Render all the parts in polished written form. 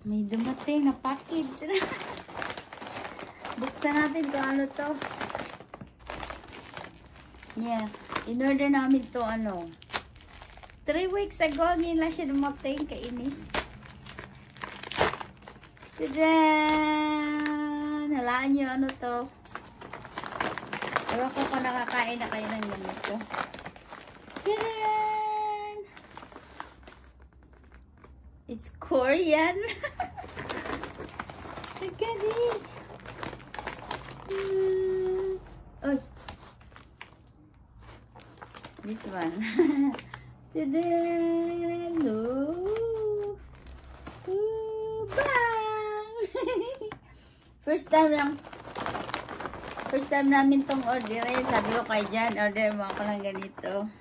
May dumating na package. Buksan natin kung ano to. Yeah. In-order namin to 3 weeks ago. Ngayon lang siya dumating. Kainis. Tadaan! Halaan nyo ano to. Ewan ko kung nakakain na kayo ng ganito. Tadaan! It's Korean. Look at it. Oh. This one. Tadaan! Ooh. Ooh, bang! First time namin tong orderin. Sabi ko kay Jan, order mo ako ng ganito.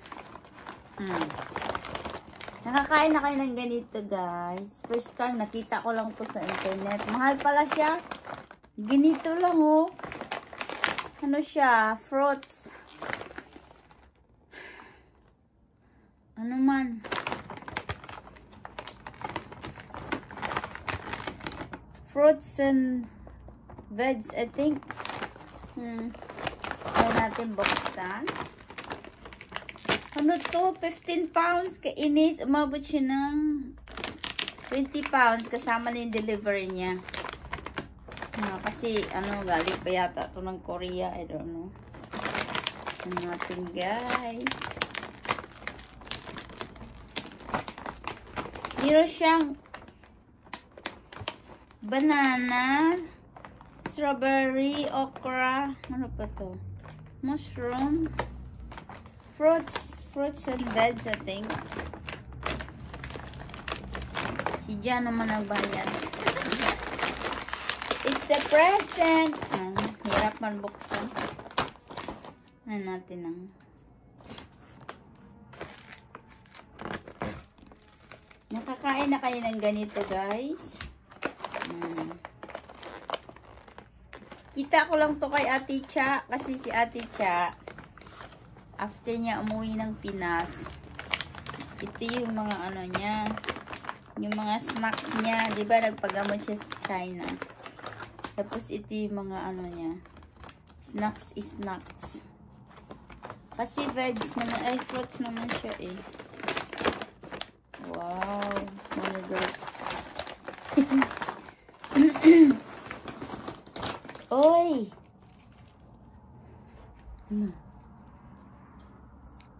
Nakakain na kayo ng ganito, guys. First time, nakita ko lang po sa internet. Mahal pala siya. Ganito lang, oh. Ano siya? Fruits. Ano man. Fruits and veg, I think. Kaya natin buksan. Ano to? 15 pounds. Kainis. Umabot siya ng 20 pounds. Kasama na yung delivery niya. Kasi, galing pa yata ito ng Korea. I don't know. Ano natin, guys. Meron siyang banana, strawberry, okra, ano pa to? Mushroom, fruits and veg, I think. Si Jan naman ang bayad. It's a present. Hirap man buksan. Ano natin ang nakakain na kayo ng ganito, guys. Kita ko lang to kay Ate Cha. Kasi si Ate Cha, after niya umuwi ng Pinas, ito yung mga niya, yung mga snacks niya. Diba nagpagamot siya sa China. Tapos ito yung mga niya, snacks. Kasi veg naman, ay fruits naman siya eh. Wow. Ano daw? Oy!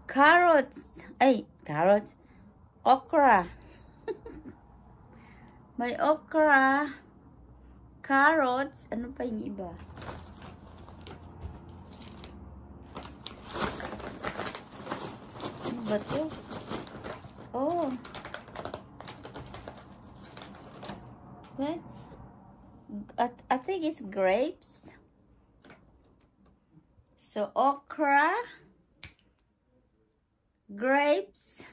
Carrots. Ay, carrots. Okra. May okra. Carrots. Ano pa yung iba? Ano ba ito? Oh. What? I think it's grapes. So okra, grapes,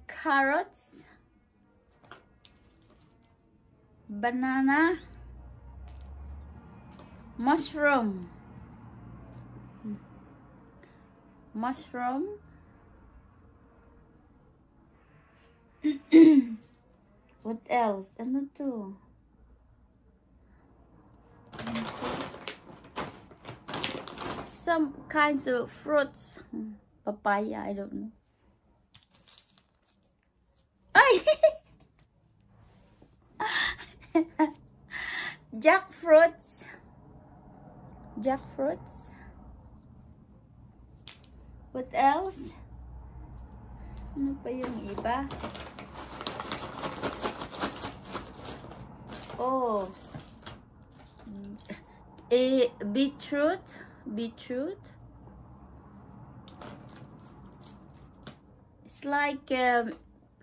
carrots, banana, mushroom, what else? Ano to? Some kinds of fruits. Papaya, I don't know. Ay! Jackfruits. What else? Ano pa yung iba? Oh. Beetroot. It's like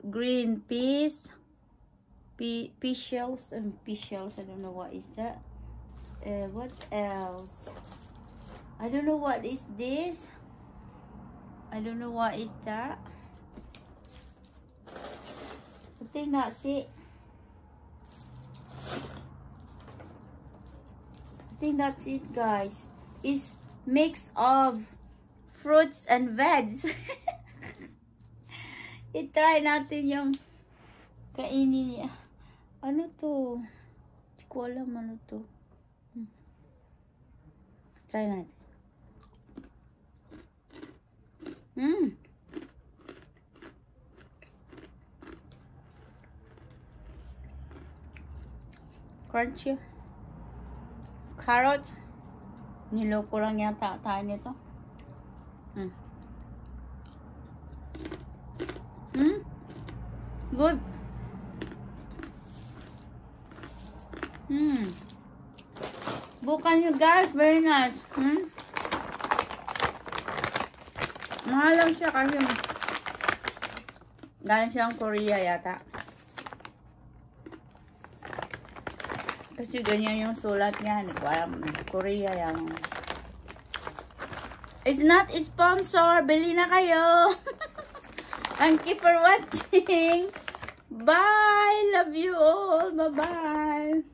green peas. Pea shells. I don't know what is that. What else? I don't know what is this. I don't know what is that. I think that's it. I think that's it, guys. It's mix of fruits and veg. I-try natin yung kainin niya. Ano to? Hindi ko alam ano to. Try natin. Crunchy. Carrot. Niloko lang yata tayo nito. Good. Bukan nyo guys. Very nice. Mahal lang siya kasi galing siyang Korea yata. Kasi ganyan yung sulat niya. Hindi ko alam. Korea yung... It's not a sponsor. Bili na kayo. Thank you for watching. Bye. Love you all. Bye-bye.